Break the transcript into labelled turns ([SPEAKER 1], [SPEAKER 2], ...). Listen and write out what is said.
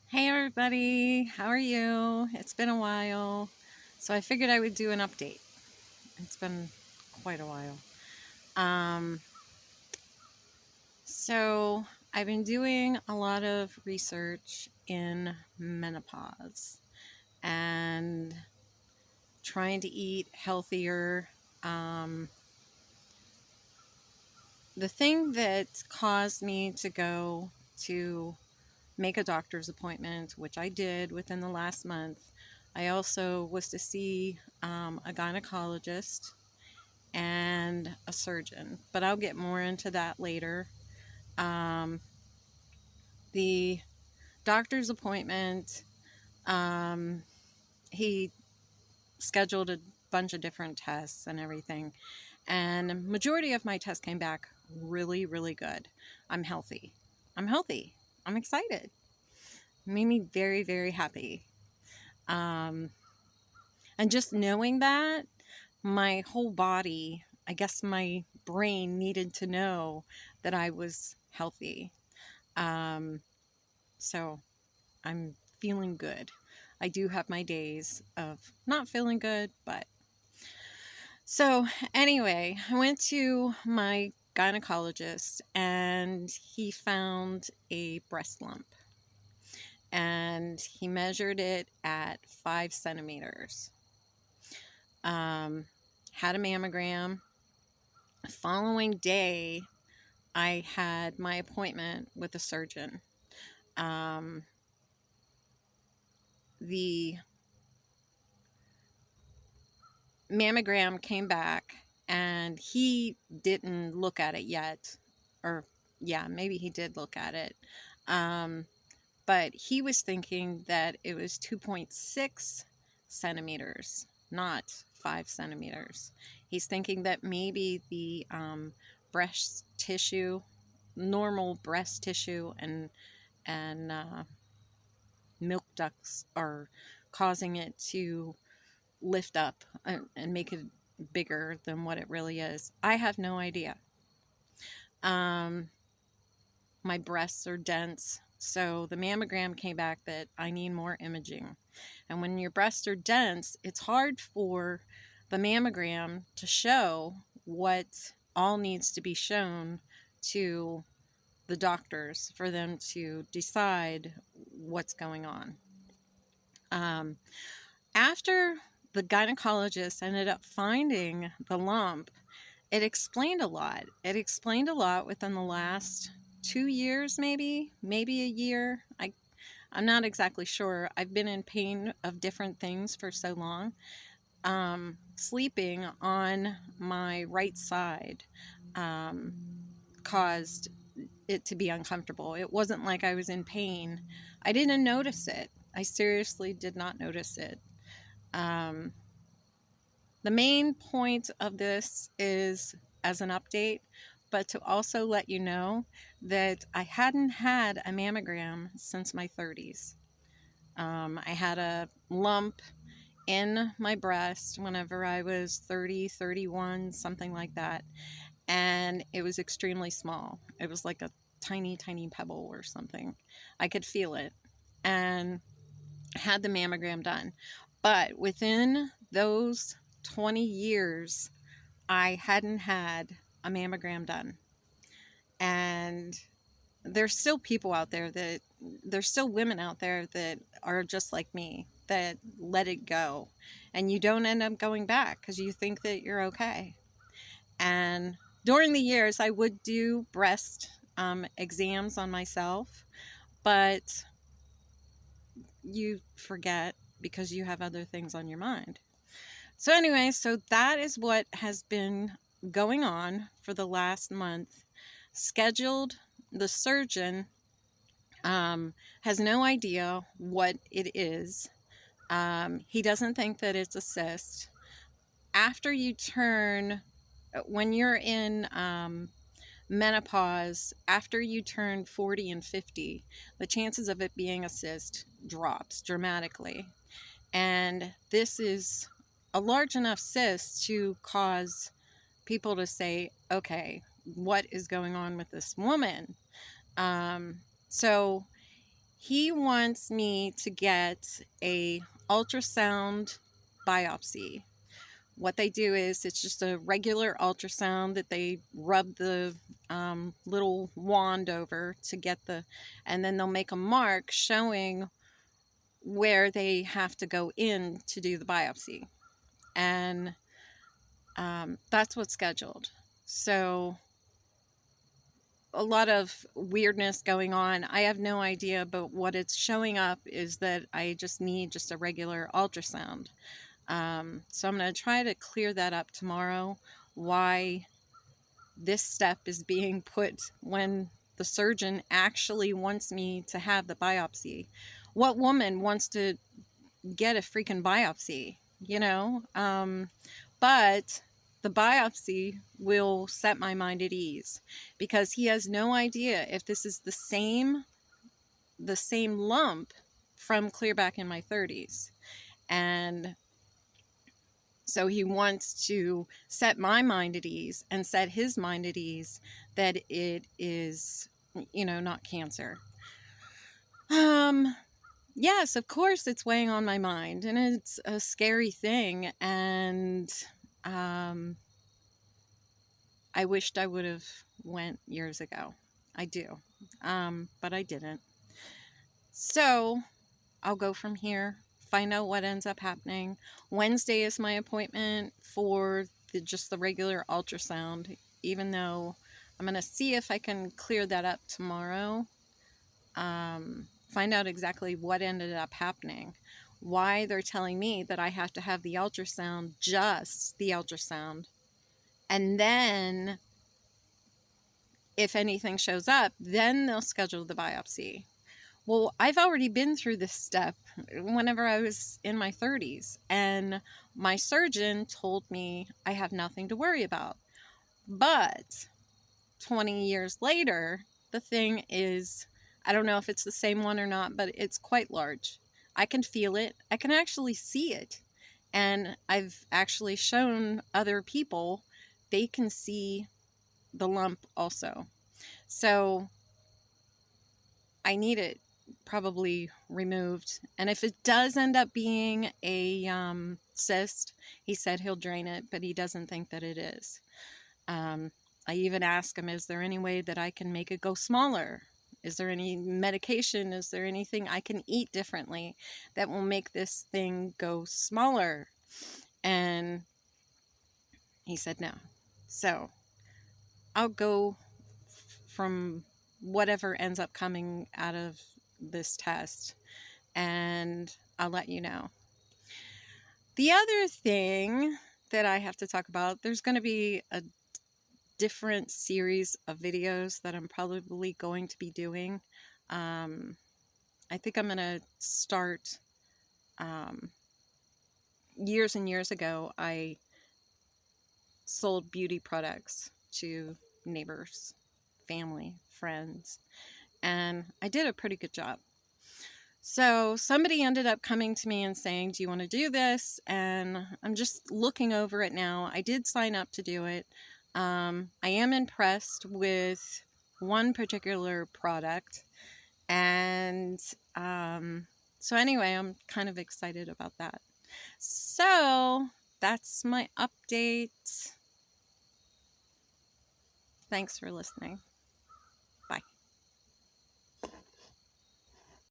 [SPEAKER 1] Hey everybody, how are you? It's been a while, so I figured I would do an update. It's been quite a while. Um, so I've been doing a lot of research in menopause and trying to eat healthier. Um, the thing that caused me to go to make a doctor's appointment, which I did within the last month. I also was to see a gynecologist and a surgeon, but I'll get more into that later. Um, the doctor's appointment, um, he scheduled a bunch of different tests and everything, and majority of my tests came back really, really good. I'm healthy. I'm healthy. I'm excited. Made me very, very happy. Um, and just knowing that, my whole body, I guess my brain needed to know that I was healthy. Um, so I'm feeling good. I do have my days of not feeling good, but so anyway, I went to my gynecologist and he found a breast lump and he measured it at 5 centimeters. Had a mammogram. The following day, I had my appointment with a surgeon. Um, the mammogram came back and he didn't look at it yet. Or, yeah, maybe he did look at it. Um, but he was thinking that it was 2.6 centimeters, not 5 centimeters. He's thinking that maybe the breast tissue, normal breast tissue, and milk ducts are causing it to lift up and make it bigger than what it really is. I have no idea. Um, my breasts are dense, so the mammogram came back that I need more imaging. And when your breasts are dense, it's hard for the mammogram to show what all needs to be shown to the doctors for them to decide what's going on. Um, After the gynecologist ended up finding the lump, it explained a lot. It explained a lot within the last 2 years, maybe a year. I'm not exactly sure. I've been in pain of different things for so long. Sleeping on my right side um, caused it to be uncomfortable. It wasn't like I was in pain. I didn't notice it. I seriously did not notice it. Um, the main point of this is as an update, but to also let you know that I hadn't had a mammogram since my 30s. I had a lump in my breast whenever I was 30, 31, something like that. And it was extremely small. It was like a tiny, tiny pebble or something. I could feel it. And had the mammogram done. But within those 20 years, I hadn't had a mammogram done. And there's still people out there that, there's still women out there that are just like me, that let it go. And you don't end up going back because you think that you're okay. And during the years, I would do breast exams on myself, but you forget because you have other things on your mind. So anyway, so that is what has been going on for the last month. Scheduled, the surgeon has no idea what it is. He doesn't think that it's a cyst. After you turn, when you're in menopause, after you turn 40 and 50, the chances of it being a cyst drops dramatically. And this is a large enough cyst to cause people to say, okay, what is going on with this woman? So He wants me to get a ultrasound biopsy. What they do is it's just a regular ultrasound that they rub the little wand over to get and then they'll make a mark showing where they have to go in to do the biopsy. And that's what's scheduled. So a lot of weirdness going on. I have no idea, but what it's showing up is that I just need just a regular ultrasound. So I'm going to try to clear that up tomorrow, why this step is being put when the surgeon actually wants me to have the biopsy. What woman wants to get a freaking biopsy, you know? But the biopsy will set my mind at ease because he has no idea if this is the same lump from clear back in my 30s. And so he wants to set my mind at ease and set his mind at ease that it is, not cancer. Yes, of course it's weighing on my mind, and it's a scary thing, and I wished I would have went years ago. I do. But I didn't. So I'll go from here, find out what ends up happening. Wednesday is my appointment for just the regular ultrasound, even though I'm going to see if I can clear that up tomorrow. Find out exactly what ended up happening, why they're telling me that I have to have the ultrasound, just the ultrasound, and then if anything shows up, then they'll schedule the biopsy. Well, I've already been through this step whenever I was in my 30s, and my surgeon told me I have nothing to worry about. But 20 years later, the thing is, I don't know if it's the same one or not, but it's quite large. I can feel it. I can actually see it. And I've actually shown other people they can see the lump also. So I need it probably removed. And if it does end up being a cyst, he said he'll drain it, but he doesn't think that it is. I even asked him, is there any way that I can make it go smaller? Is there any medication? Is there anything I can eat differently that will make this thing go smaller? And he said no. So I'll go from whatever ends up coming out of this test, and I'll let you know. The other thing that I have to talk about, there's going to be a different series of videos that I'm probably going to be doing. I think I'm going to start, years and years ago, I sold beauty products to neighbors, family, friends, and I did a pretty good job. So somebody ended up coming to me and saying, do you want to do this? And I'm just looking over it now. I did sign up to do it. I am impressed with one particular product. And so anyway, I'm kind of excited about that. So that's my update. Thanks for listening.